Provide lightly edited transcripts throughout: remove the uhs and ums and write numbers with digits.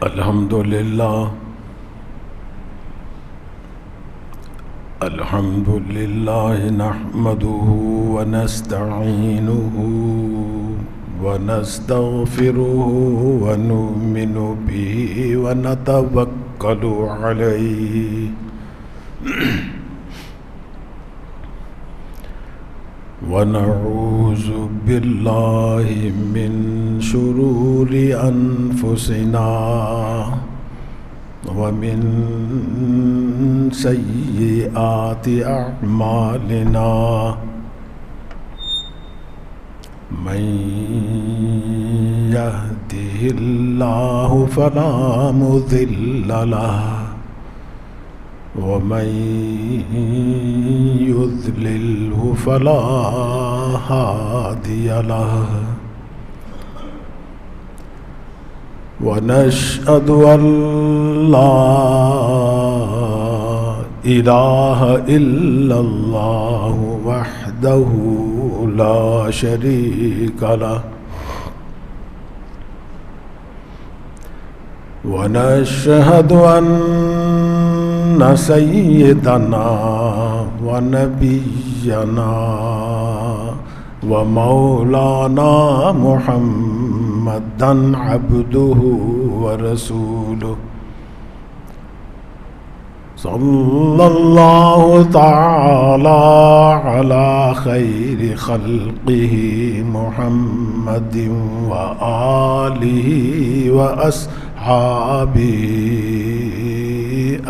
الحمد لله نحمده ونستعينه ونستغفره ونؤمن به ونتوكل عليه ونعوذ بالله من شرور أنفسنا ومن سيئات أعمالنا من يهده الله فلا مضل له ومن يضلله فلا هادي له ونشهد أن لا إله إلا الله وحده لا شريك له ونشهد أن سيدنا ونبينا ومولانا محمدا عبده ورسوله صلى الله تعالى على خير خلقه محمد وآله وأصحابه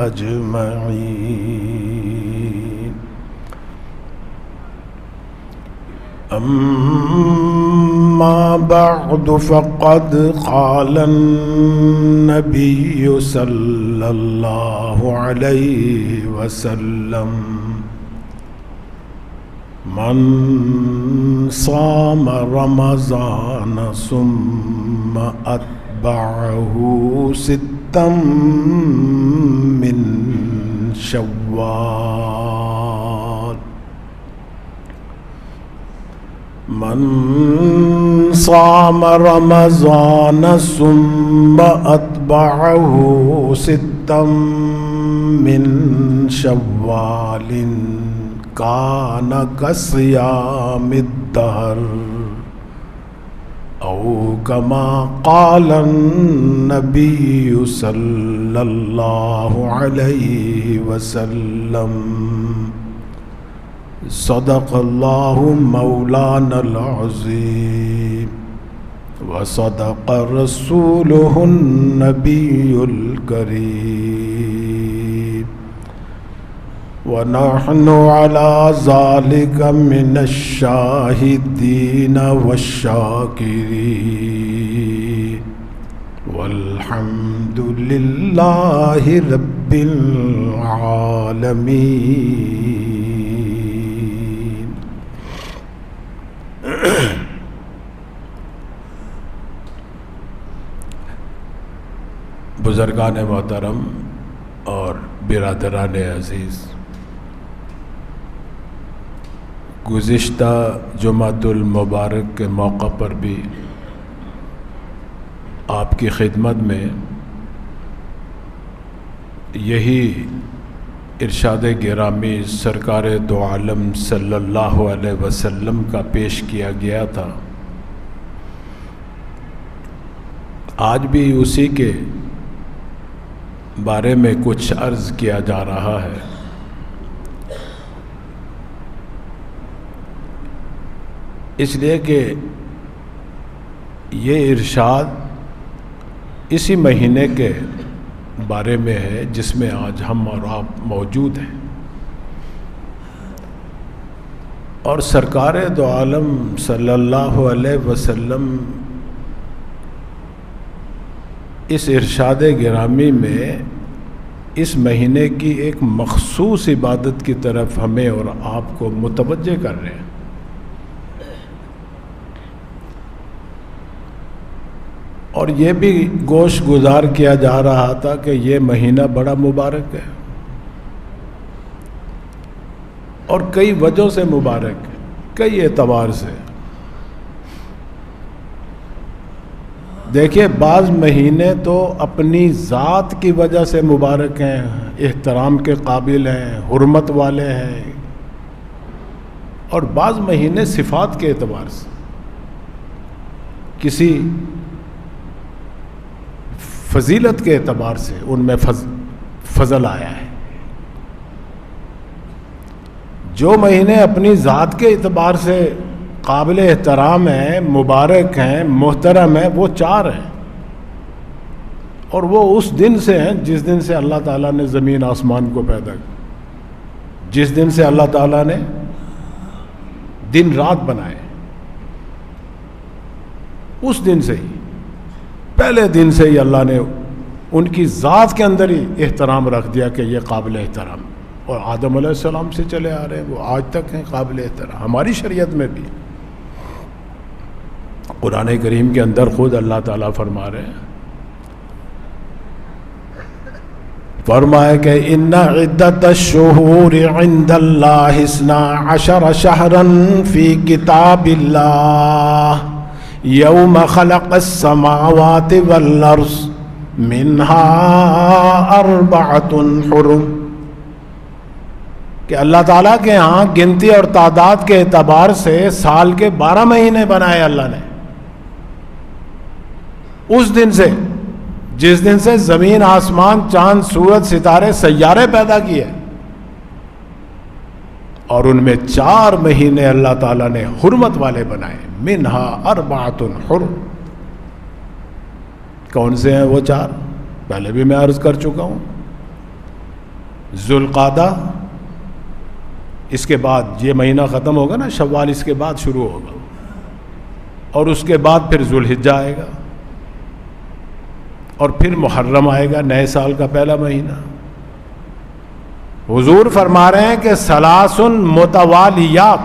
أجمعين أما بعد فقد قال النبي صلى الله عليه وسلم من صام رمضان ثم أتبعه ستا من شوال من صام رمضان ثم أتبعه ستا من شوال كان كصيام الدهر أو كما قال النبي صلى الله عليه وسلم صدق الله مولانا العظيم وصدق رسوله النبي الكريم ونحن على ذلك من الشاهدين والشاكرين والحمد لله رب العالمين. بزرگان محترم اور برادران عزیز، گزشتہ جمعۃ المبارک کے موقع پر بھی آپ کی خدمت میں یہی ارشاد گرامی سرکار دو عالم صلی اللہ علیہ وسلم کا پیش کیا گیا تھا. آج بھی اسی کے بارے میں کچھ عرض کیا جا رہا ہے. اس لیے کہ یہ ارشاد اسی مہینے کے بارے میں ہے جس میں آج ہم اور آپ موجود ہیں، اور سرکار دو عالم صلی اللہ علیہ وسلم اس ارشاد گرامی میں اس مہینے کی ایک مخصوص عبادت کی طرف ہمیں اور آپ کو متوجہ کر رہے ہیں. اور یہ بھی گوش گزار کیا جا رہا تھا کہ یہ مہینہ بڑا مبارک ہے اور کئی وجہوں سے مبارک ہے، کئی اعتبار سے. دیکھیے بعض مہینے تو اپنی ذات کی وجہ سے مبارک ہیں، احترام کے قابل ہیں، حرمت والے ہیں، اور بعض مہینے صفات کے اعتبار سے کسی فضیلت کے اعتبار سے ان میں فضل آیا ہے۔ جو مہینے اپنی ذات کے اعتبار سے قابل احترام ہیں، مبارک ہیں، محترم ہیں، وہ 4 ہیں، اور وہ اس دن سے ہیں جس دن سے اللہ تعالیٰ نے زمین آسمان کو پیدا کیا، جس دن سے اللہ تعالیٰ نے دن رات بنائے، اس دن سے ہی، پہلے دن سے ہی اللہ نے ان کی ذات کے اندر ہی احترام رکھ دیا کہ یہ قابل احترام، اور آدم علیہ السلام سے چلے آ رہے ہیں، وہ آج تک ہیں قابل احترام ہماری شریعت میں بھی۔ قرآن کریم کے اندر خود اللہ تعالیٰ فرما رہے ہیں، فرمایا کہ ان عدت الشہور عند اللہ 12 شہرا فی کتاب اللہ یوم خلق السماوات والارض منها 4 حرم، کہ اللہ تعالیٰ کے ہاں گنتی اور تعداد کے اعتبار سے سال کے 12 مہینے بنائے اللہ نے، اس دن سے جس دن سے زمین آسمان چاند سورج ستارے سیارے پیدا کیے، اور ان میں 4 مہینے اللہ تعالیٰ نے حرمت والے بنائے، منہا 4 حرم۔ کون سے ہیں وہ 4؟ پہلے بھی میں عرض کر چکا ہوں، ذوالقعدہ، اس کے بعد یہ مہینہ ختم ہوگا نا، شوال اس کے بعد شروع ہوگا، اور اس کے بعد پھر ذوالحجہ آئے گا، اور پھر محرم آئے گا، نئے سال کا پہلا مہینہ۔ حضور فرما رہے ہیں کہ 3 متوالیات،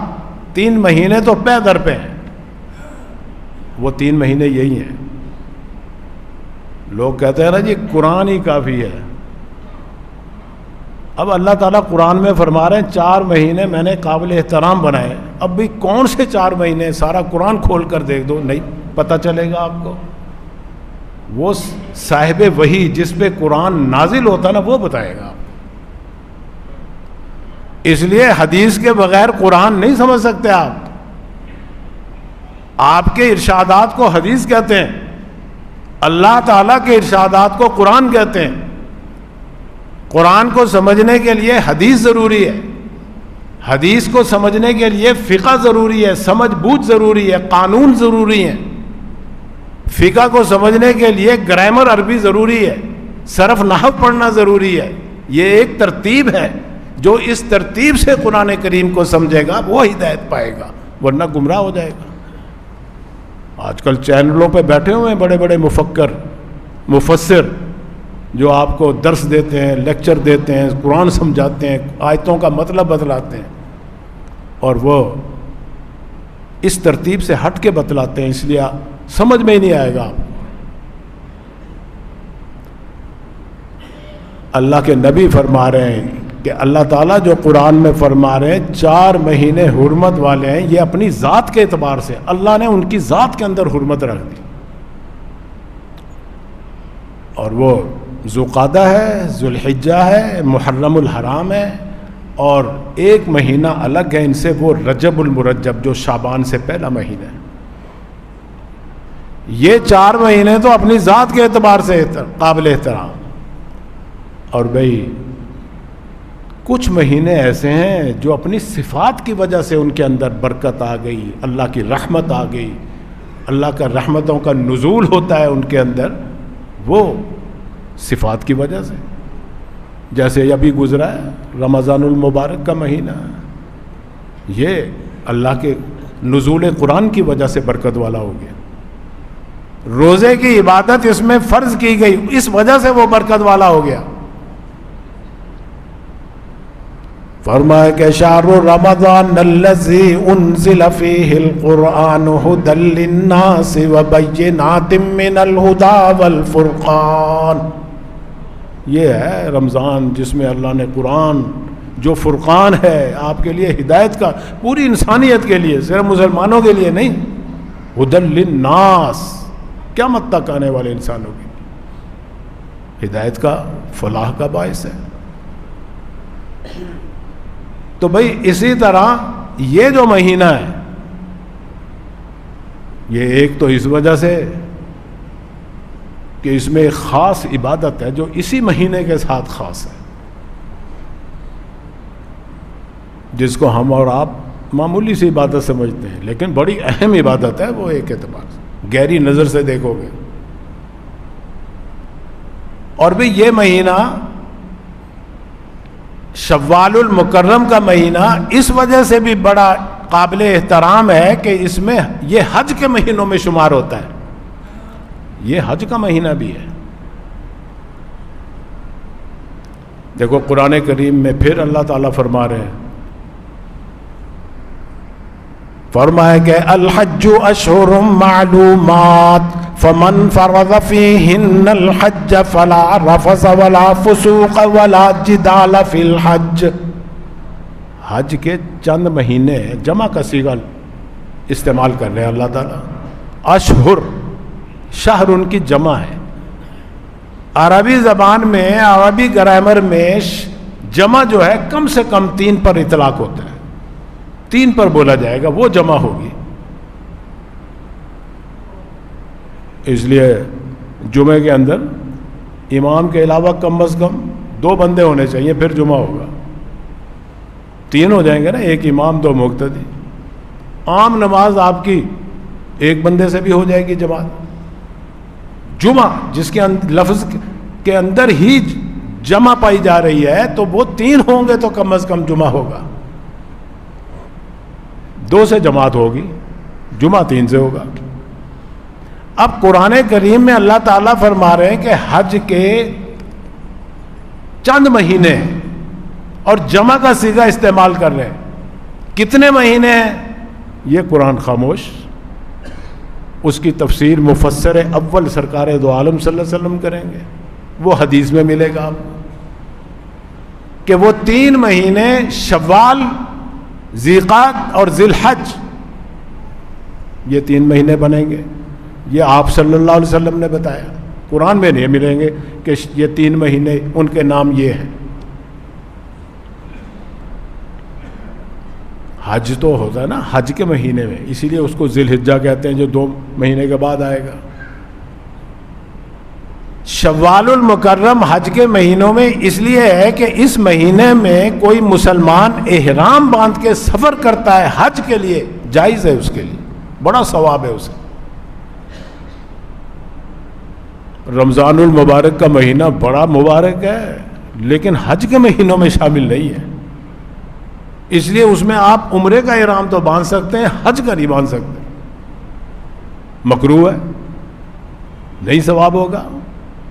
3 مہینے تو پے در پہ ہیں، وہ 3 مہینے یہی ہیں۔ لوگ کہتے ہیں نا جی قرآن ہی کافی ہے، اب اللہ تعالیٰ قرآن میں فرما رہے ہیں 4 مہینے میں نے قابل احترام بنائے، اب بھی کون سے 4 مہینے، سارا قرآن کھول کر دیکھ دو، نہیں پتہ چلے گا آپ کو۔ وہ صاحب وحی جس پہ قرآن نازل ہوتا نا، وہ بتائے گا آپ۔ اس لیے حدیث کے بغیر قرآن نہیں سمجھ سکتے آپ۔ آپ کے ارشادات کو حدیث کہتے ہیں، اللہ تعالیٰ کے ارشادات کو قرآن کہتے ہیں۔ قرآن کو سمجھنے کے لیے حدیث ضروری ہے، حدیث کو سمجھنے کے لیے فقہ ضروری ہے، سمجھ بوجھ ضروری ہے، قانون ضروری ہے، فقہ کو سمجھنے کے لیے گرامر عربی ضروری ہے، صرف نحو پڑھنا ضروری ہے۔ یہ ایک ترتیب ہے، جو اس ترتیب سے قرآن کریم کو سمجھے گا وہ ہدایت پائے گا، ورنہ گمراہ ہو جائے گا۔ آج کل چینلوں پہ بیٹھے ہوئے ہیں بڑے بڑے مفکر، مفسر، جو آپ کو درس دیتے ہیں، لیکچر دیتے ہیں، قرآن سمجھاتے ہیں، آیتوں کا مطلب بتلاتے ہیں، اور وہ اس ترتیب سے ہٹ کے بتلاتے ہیں، اس لیے سمجھ میں ہی نہیں آئے گا آپ۔ اللہ کے نبی فرما رہے ہیں کہ اللہ تعالیٰ جو قرآن میں فرما رہے ہیں 4 مہینے حرمت والے ہیں، یہ اپنی ذات کے اعتبار سے اللہ نے ان کی ذات کے اندر حرمت رکھ دی، اور وہ ذوالقعدہ ہے، ذوالحجہ ہے، محرم الحرام ہے، اور ایک مہینہ الگ ہے ان سے، وہ رجب المرجب جو شعبان سے پہلا مہینہ ہے۔ یہ 4 مہینے تو اپنی ذات کے اعتبار سے قابل احترام، اور بھئی کچھ مہینے ایسے ہیں جو اپنی صفات کی وجہ سے ان کے اندر برکت آ گئی، اللہ کی رحمت آ گئی، اللہ کا رحمتوں کا نزول ہوتا ہے ان کے اندر، وہ صفات کی وجہ سے، جیسے ابھی گزرا ہے رمضان المبارک کا مہینہ، یہ اللہ کے نزول قرآن کی وجہ سے برکت والا ہو گیا۔ روزے کی عبادت اس میں فرض کی گئی، اس وجہ سے وہ برکت والا ہو گیا۔ فرمایا کہ شہر رمضان الذی انزل فیہ القرآن ھدی للناس وبینات من الھدی والفرقان، یہ ہے رمضان جس میں اللہ نے قرآن جو فرقان ہے آپ کے لیے، ہدایت کا، پوری انسانیت کے لیے، صرف مسلمانوں کے لیے نہیں، ھدی للناس، قیامت تک آنے والے انسانوں کی ہدایت کا، فلاح کا باعث ہے۔ تو بھائی اسی طرح یہ جو مہینہ ہے، یہ ایک تو اس وجہ سے کہ اس میں ایک خاص عبادت ہے جو اسی مہینے کے ساتھ خاص ہے، جس کو ہم اور آپ معمولی سی عبادت سمجھتے ہیں، لیکن بڑی اہم عبادت ہے وہ ایک اعتبار سے، گہری نظر سے دیکھو گے۔ اور بھی یہ مہینہ شوال المکرم کا مہینہ اس وجہ سے بھی بڑا قابل احترام ہے کہ اس میں یہ حج کے مہینوں میں شمار ہوتا ہے، یہ حج کا مہینہ بھی ہے۔ دیکھو قرآن کریم میں پھر اللہ تعالیٰ فرما رہے ہیں، فرمایا کہ الحج اشہر معلومات فمن فرض فیہن الحج فلا رفث ولا فسوق ولا جدال فی الحج۔ حج کے چند مہینے جمع کا صیغہ استعمال کر رہے ہیں اللہ تعالیٰ۔ اشہر، شہر ان کی جمع ہے۔ عربی زبان میں، عربی گرامر میں جمع جو ہے کم سے کم 3 پر اطلاق ہوتا ہے، 3 پر بولا جائے گا، وہ جمع ہوگی۔ اس لیے جمعے کے اندر امام کے علاوہ کم از کم 2 بندے ہونے چاہیے، پھر جمعہ ہوگا۔ 3 ہو جائیں گے نا، ایک امام 2 مقتدی۔ عام نماز آپ کی ایک بندے سے بھی ہو جائے گی جماعت۔ جمعہ جس کے لفظ کے اندر ہی جمع پائی جا رہی ہے تو وہ 3 ہوں گے تو کم از کم جمعہ ہوگا۔ 2 سے جماعت ہوگی، جمعہ 3 سے ہوگا۔ اب قرآن کریم میں اللہ تعالیٰ فرما رہے ہیں کہ حج کے چند مہینے اور جمع کا صیغہ استعمال کر رہے ہیں۔ کتنے مہینے ہیں یہ قرآن خاموش، اس کی تفسیر مفسر اول سرکار دو عالم صلی اللہ علیہ وسلم کریں گے، وہ حدیث میں ملے گا آپ کو کہ وہ 3 مہینے شوال، ذیقعدہ اور ذی الحج، یہ 3 مہینے بنیں گے۔ یہ آپ صلی اللہ علیہ وسلم نے بتایا، قرآن میں نہیں ملیں گے کہ یہ 3 مہینے ان کے نام یہ ہیں۔ حج تو ہوتا ہے نا حج کے مہینے میں، اسی لیے اس کو ذی الحجہ کہتے ہیں، جو 2 مہینے کے بعد آئے گا۔ شوال المکرم حج کے مہینوں میں اس لیے ہے کہ اس مہینے میں کوئی مسلمان احرام باندھ کے سفر کرتا ہے حج کے لیے، جائز ہے، اس کے لیے بڑا ثواب ہے اسے۔ رمضان المبارک کا مہینہ بڑا مبارک ہے، لیکن حج کے مہینوں میں شامل نہیں ہے، اس لیے اس میں آپ عمرے کا احرام تو باندھ سکتے ہیں، حج کا نہیں باندھ سکتے، مکروہ ہے، نہیں ثواب ہوگا،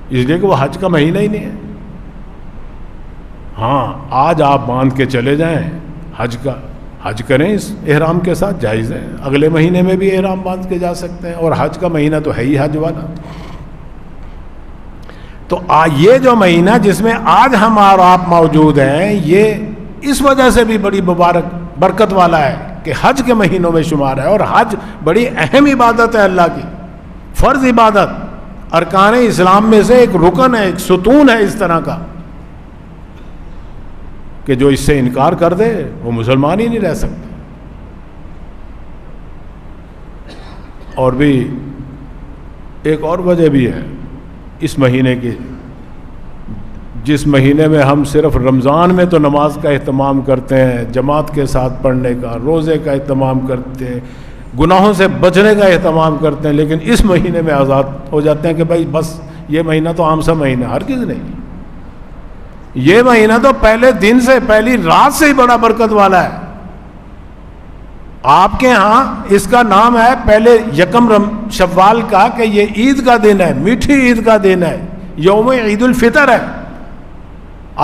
اس لیے کہ وہ حج کا مہینہ ہی نہیں ہے۔ ہاں آج آپ باندھ کے چلے جائیں حج کریں اس احرام کے ساتھ، جائز ہے، اگلے مہینے میں بھی احرام باندھ کے جا سکتے ہیں، اور حج کا مہینہ تو ہے ہی حج والا۔ تو یہ جو مہینہ جس میں آج ہم اور آپ موجود ہیں، یہ اس وجہ سے بھی بڑی برکت والا ہے کہ حج کے مہینوں میں شمار ہے، اور حج بڑی اہم عبادت ہے اللہ کی، فرض عبادت، ارکان اسلام میں سے ایک رکن ہے، ایک ستون ہے اس طرح کا کہ جو اس سے انکار کر دے وہ مسلمان ہی نہیں رہ سکتا۔ اور بھی ایک اور وجہ بھی ہے اس مہینے کی، جس مہینے میں ہم صرف رمضان میں تو نماز کا اہتمام کرتے ہیں، جماعت کے ساتھ پڑھنے کا، روزے کا اہتمام کرتے ہیں، گناہوں سے بچنے کا اہتمام کرتے ہیں، لیکن اس مہینے میں آزاد ہو جاتے ہیں کہ بھائی بس یہ مہینہ تو عام سا مہینہ، ہرگز نہیں، یہ مہینہ تو پہلے دن سے، پہلی رات سے ہی بڑا برکت والا ہے۔ آپ کے ہاں اس کا نام ہے پہلے یکم شوال کا کہ یہ عید کا دن ہے، میٹھی عید کا دن ہے، یوم عید الفطر ہے،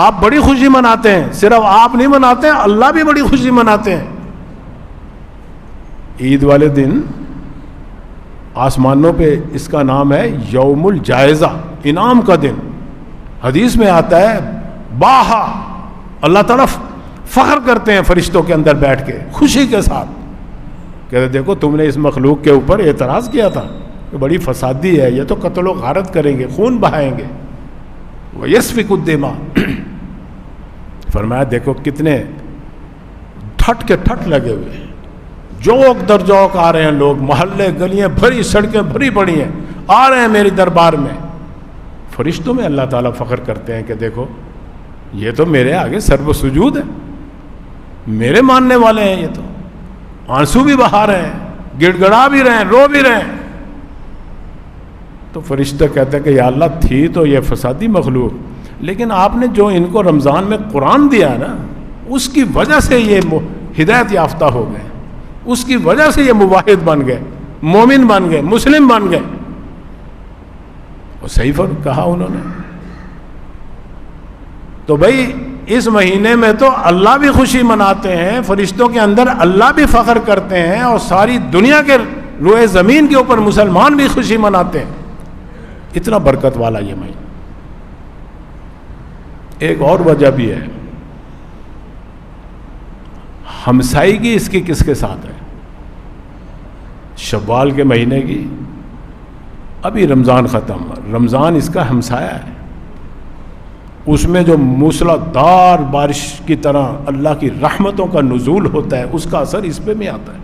آپ بڑی خوشی مناتے ہیں، صرف آپ نہیں مناتے ہیں، اللہ بھی بڑی خوشی مناتے ہیں۔ عید والے دن آسمانوں پہ اس کا نام ہے یوم الجائزہ، انعام کا دن۔ حدیث میں آتا ہے باہا، اللہ تعالیٰ فخر کرتے ہیں فرشتوں کے اندر بیٹھ کے خوشی کے ساتھ، کہتے دیکھو تم نے اس مخلوق کے اوپر اعتراض کیا تھا، بڑی فسادی ہے، یہ تو قتل و غارت کریں گے، خون بہائیں گے. وَيَسْفِكُ الدِّمَاءَ. فرمایا دیکھو کتنے ٹھٹ کے ٹھٹ لگے ہوئے ہیں، جوک در جوک آ رہے ہیں لوگ، محلے گلیاں بھری، سڑکیں بھری پڑی ہیں، آ رہے ہیں میری دربار میں. فرشتوں میں اللہ تعالیٰ فخر کرتے ہیں کہ دیکھو یہ تو میرے آگے سر و سجود ہے، میرے ماننے والے ہیں، یہ تو آنسو بھی بہا رہے ہیں، گڑ گڑا بھی رہے ہیں، رو بھی رہے ہیں. تو فرشتہ کہتے ہیں کہ یا اللہ تھی تو یہ فسادی مخلوق، لیکن آپ نے جو ان کو رمضان میں قرآن دیا نا، اس کی وجہ سے یہ ہدایت یافتہ ہو گئے، اس کی وجہ سے یہ مواحد بن گئے، مومن بن گئے، مسلم بن گئے. اور صحیح فرق کہا انہوں نے. تو بھائی اس مہینے میں تو اللہ بھی خوشی مناتے ہیں، فرشتوں کے اندر اللہ بھی فخر کرتے ہیں، اور ساری دنیا کے روئے زمین کے اوپر مسلمان بھی خوشی مناتے ہیں. اتنا برکت والا یہ مہینہ. ایک اور وجہ بھی ہے، ہمسائیگی اس کی کس کے ساتھ ہے؟ شوال کے مہینے کی، ابھی رمضان ختم، رمضان اس کا ہمسایہ ہے. اس میں جو موسلادھار بارش کی طرح اللہ کی رحمتوں کا نزول ہوتا ہے، اس کا اثر اس پہ بھی آتا ہے،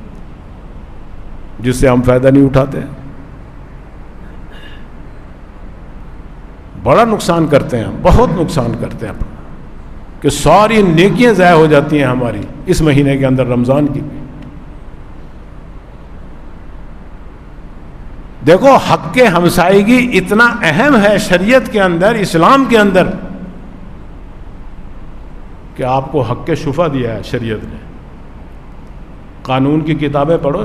جس سے ہم فائدہ نہیں اٹھاتے. بڑا نقصان کرتے ہیں، بہت نقصان کرتے ہیں کہ ساری نیکیاں ضائع ہو جاتی ہیں ہماری اس مہینے کے اندر، رمضان کی. دیکھو حق کے ہمسائیگی اتنا اہم ہے شریعت کے اندر، اسلام کے اندر، کہ آپ کو حق کے شفا دیا ہے شریعت نے. قانون کی کتابیں پڑھو،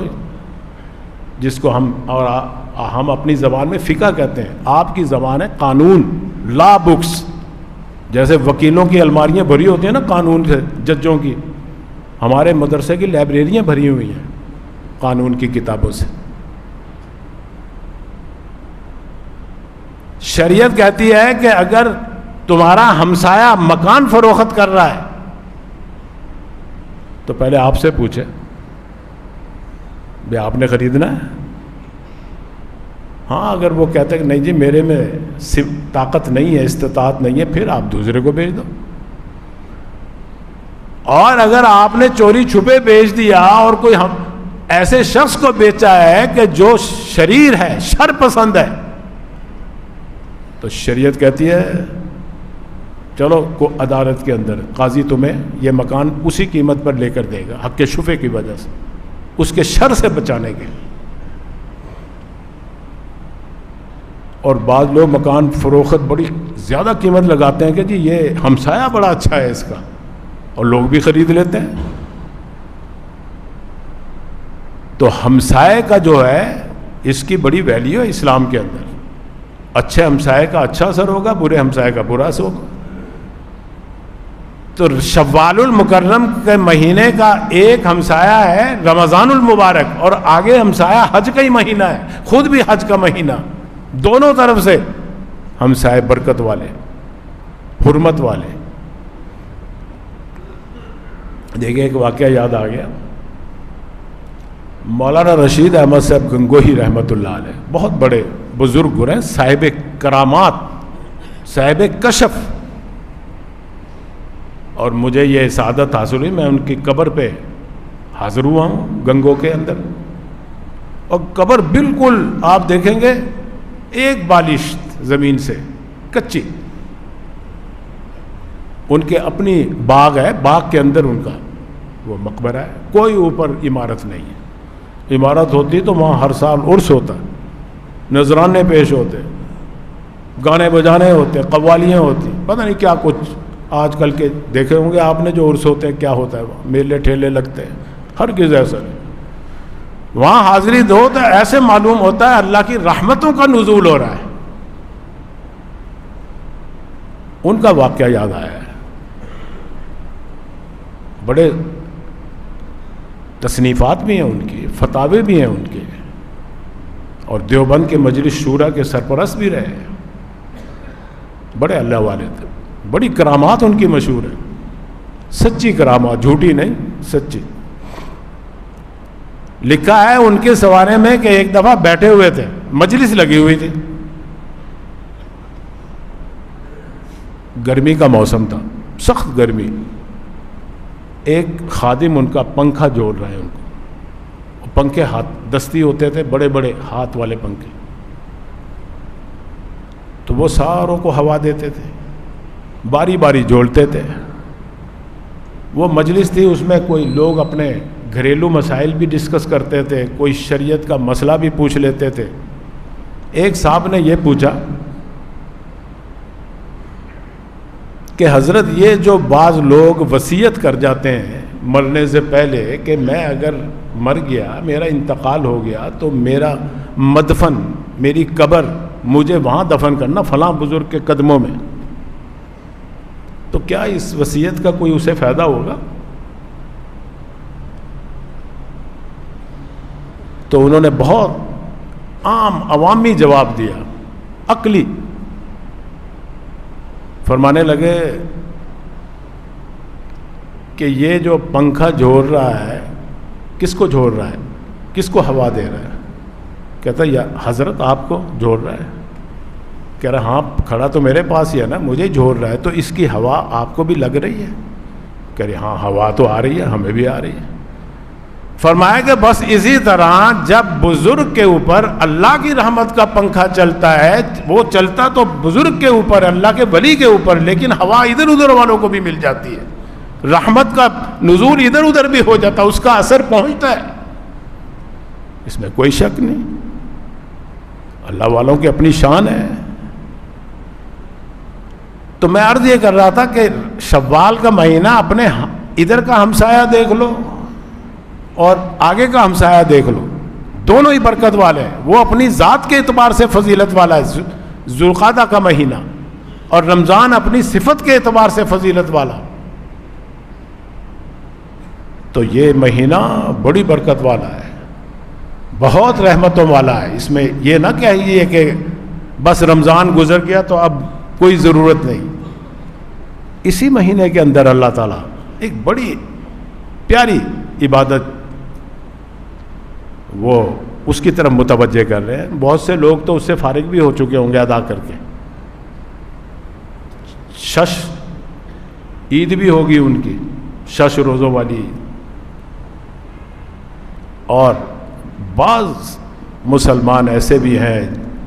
جس کو ہم اپنی زبان میں فقہ کہتے ہیں، آپ کی زبان ہے قانون، لا بکس. جیسے وکیلوں کی الماریاں بھری ہوتی ہیں نا قانون سے، ججوں کی، ہمارے مدرسے کی لائبریریاں بھری ہوئی ہیں قانون کی کتابوں سے. شریعت کہتی ہے کہ اگر تمہارا ہمسایہ مکان فروخت کر رہا ہے تو پہلے آپ سے پوچھے بھی آپ نے خریدنا ہے. ہاں اگر وہ کہتے ہیں کہ نہیں جی میرے میں طاقت نہیں ہے، استطاعت نہیں ہے، پھر آپ دوسرے کو بیچ دو. اور اگر آپ نے چوری چھپے بیچ دیا اور کوئی ایسے شخص کو بیچا ہے کہ جو شریر ہے، شر پسند ہے، تو شریعت کہتی ہے چلو کو عدالت کے اندر قاضی تمہیں یہ مکان اسی قیمت پر لے کر دے گا، حق کے شفے کی وجہ سے، اس کے شر سے بچانے کے لیے. اور بعض لوگ مکان فروخت بڑی زیادہ قیمت لگاتے ہیں کہ جی یہ ہمسایہ بڑا اچھا ہے اس کا، اور لوگ بھی خرید لیتے ہیں. تو ہمسائے کا جو ہے اس کی بڑی ویلیو ہے اسلام کے اندر. اچھے ہمسائے کا اچھا اثر ہوگا، برے ہمسائے کا برا اثر ہوگا. تو شوال المکرم کے مہینے کا ایک ہمسایہ ہے رمضان المبارک، اور آگے ہمسایہ حج کا ہی مہینہ ہے، خود بھی حج کا مہینہ. دونوں طرف سے ہمسائے برکت والے، حرمت والے. دیکھیں ایک واقعہ یاد آ گیا. مولانا رشید احمد صاحب گنگوہی رحمۃ اللہ علیہ بہت بڑے بزرگ ہیں، صاحب کرامات، صاحب کشف. اور مجھے یہ سعادت حاصل ہوئی، میں ان کی قبر پہ حاضر ہوا ہوں گنگو کے اندر. اور قبر بالکل آپ دیکھیں گے ایک بالش زمین سے کچی. ان کے اپنی باغ ہے، باغ کے اندر ان کا وہ مقبرہ ہے، کوئی اوپر عمارت نہیں ہے. عمارت ہوتی تو وہاں ہر سال عرس ہوتا، نذرانے پیش ہوتے، گانے بجانے ہوتے، قوالیاں ہوتی، پتہ نہیں کیا کچھ آج کل کے دیکھے ہوں گے آپ نے جو عرس ہوتے ہیں کیا ہوتا ہے، وہاں میلے ٹھیلے لگتے ہیں، ہر کس ایسا نہیں. وہاں حاضری دو تو ایسے معلوم ہوتا ہے اللہ کی رحمتوں کا نزول ہو رہا ہے. ان کا واقعہ یاد آیا ہے. بڑے تصنیفات بھی ہیں ان کی، فتاوے بھی ہیں ان کے، اور دیوبند کے مجلس شورا کے سرپرست بھی رہے. بڑے اللہ والے تھے، بڑی کرامات ان کی مشہور ہیں، سچی کرامات، جھوٹی نہیں، سچی. لکھا ہے ان کے سوارے میں کہ ایک دفعہ بیٹھے ہوئے تھے، مجلس لگی ہوئی تھی، گرمی کا موسم تھا، سخت گرمی، ایک خادم ان کا پنکھا جوڑ رہا ہے ان کو، پنکھے ہاتھ دستی ہوتے تھے، بڑے بڑے ہاتھ والے پنکھے، تو وہ ساروں کو ہوا دیتے تھے، باری باری جوڑتے تھے۔ وہ مجلس تھی، اس میں کوئی لوگ اپنے گھریلو مسائل بھی ڈسکس کرتے تھے، کوئی شریعت کا مسئلہ بھی پوچھ لیتے تھے۔ ایک صاحب نے یہ پوچھا کہ حضرت یہ جو بعض لوگ وصیت کر جاتے ہیں مرنے سے پہلے کہ میں اگر مر گیا، میرا انتقال ہو گیا تو میرا مدفن، میری قبر مجھے وہاں دفن کرنا فلاں بزرگ کے قدموں میں، تو کیا اس وصیت کا کوئی اسے فائدہ ہوگا؟ تو انہوں نے بہت عام عوامی جواب دیا، عقلی، فرمانے لگے کہ یہ جو پنکھا جھول رہا ہے کس کو جھول رہا ہے، کس کو ہوا دے رہا ہے؟ کہتا یا حضرت آپ کو جھول رہا ہے۔ کہہ رہا ہاں کھڑا تو میرے پاس ہی ہے نا، مجھے جھول رہا ہے، تو اس کی ہوا آپ کو بھی لگ رہی ہے؟ کہہ رہے ہاں ہوا تو آ رہی ہے، ہمیں بھی آ رہی ہے۔ فرمایا کہ بس اسی طرح جب بزرگ کے اوپر اللہ کی رحمت کا پنکھا چلتا ہے، وہ چلتا تو بزرگ کے اوپر، اللہ کے ولی کے اوپر، لیکن ہوا ادھر ادھر والوں کو بھی مل جاتی ہے، رحمت کا نزول ادھر ادھر بھی ہو جاتا ہے، اس کا اثر پہنچتا ہے، اس میں کوئی شک نہیں۔ اللہ والوں کی اپنی شان ہے۔ تو میں عرض یہ کر رہا تھا کہ شوال کا مہینہ اپنے ادھر کا ہمسایہ دیکھ لو اور آگے کا ہمسایہ دیکھ لو، دونوں ہی برکت والے ہیں۔ وہ اپنی ذات کے اعتبار سے فضیلت والا ہے ذوالقعدہ کا مہینہ، اور رمضان اپنی صفت کے اعتبار سے فضیلت والا۔ تو یہ مہینہ بڑی برکت والا ہے، بہت رحمتوں والا ہے۔ اس میں یہ نہ کہیے کہ بس رمضان گزر گیا تو اب کوئی ضرورت نہیں۔ اسی مہینے کے اندر اللہ تعالیٰ ایک بڑی پیاری عبادت وہ اس کی طرف متوجہ کر رہے ہیں۔ بہت سے لوگ تو اس سے فارغ بھی ہو چکے ہوں گے ادا کر کے۔ شش عید بھی ہوگی ان کی، شش روزوں والی عید، اور بعض مسلمان ایسے بھی ہیں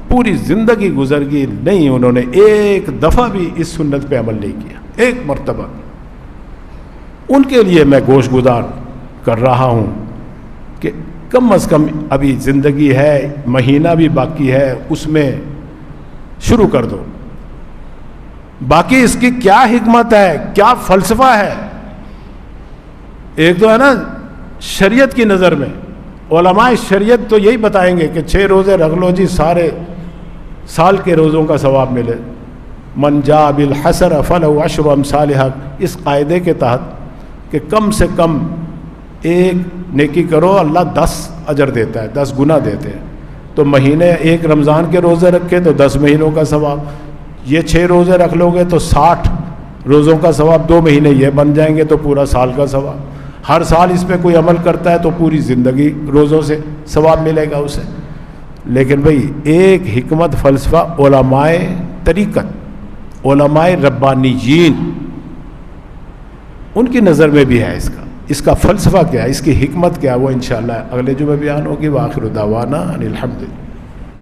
پوری زندگی گزر گئی نہیں، انہوں نے ایک دفعہ بھی اس سنت پہ عمل نہیں کیا، ایک مرتبہ۔ ان کے لیے میں گوش گزار کر رہا ہوں کہ کم از کم ابھی زندگی ہے، مہینہ بھی باقی ہے، اس میں شروع کر دو۔ باقی اس کی کیا حکمت ہے، کیا فلسفہ ہے، ایک تو ہے نا شریعت کی نظر میں، علماء شریعت تو یہی بتائیں گے کہ 6 روزے رکھ لو جی، سارے سال کے روزوں کا ثواب ملے۔ من جاء بالحسنۃ فلہ عشر امثالھا، اس قاعدے کے تحت کہ کم سے کم ایک نیکی کرو اللہ 10 اجر دیتا ہے، 10 گنا دیتے ہیں۔ تو مہینے ایک رمضان کے روزے رکھے تو 10 مہینوں کا ثواب، یہ 6 روزے رکھ لو گے تو 60 روزوں کا ثواب، 2 مہینے یہ بن جائیں گے تو پورا سال کا ثواب۔ ہر سال اس پہ کوئی عمل کرتا ہے تو پوری زندگی روزوں سے ثواب ملے گا اسے۔ لیکن بھئی ایک حکمت، فلسفہ، علماء طریقت، علماء ربانیین، ان کی نظر میں بھی ہے اس کا فلسفہ کیا ہے، اس کی حکمت کیا ہے، وہ انشاءاللہ اگلے جمعے بیان ہوگی۔ وآخر دعوانا ان الحمدللہ۔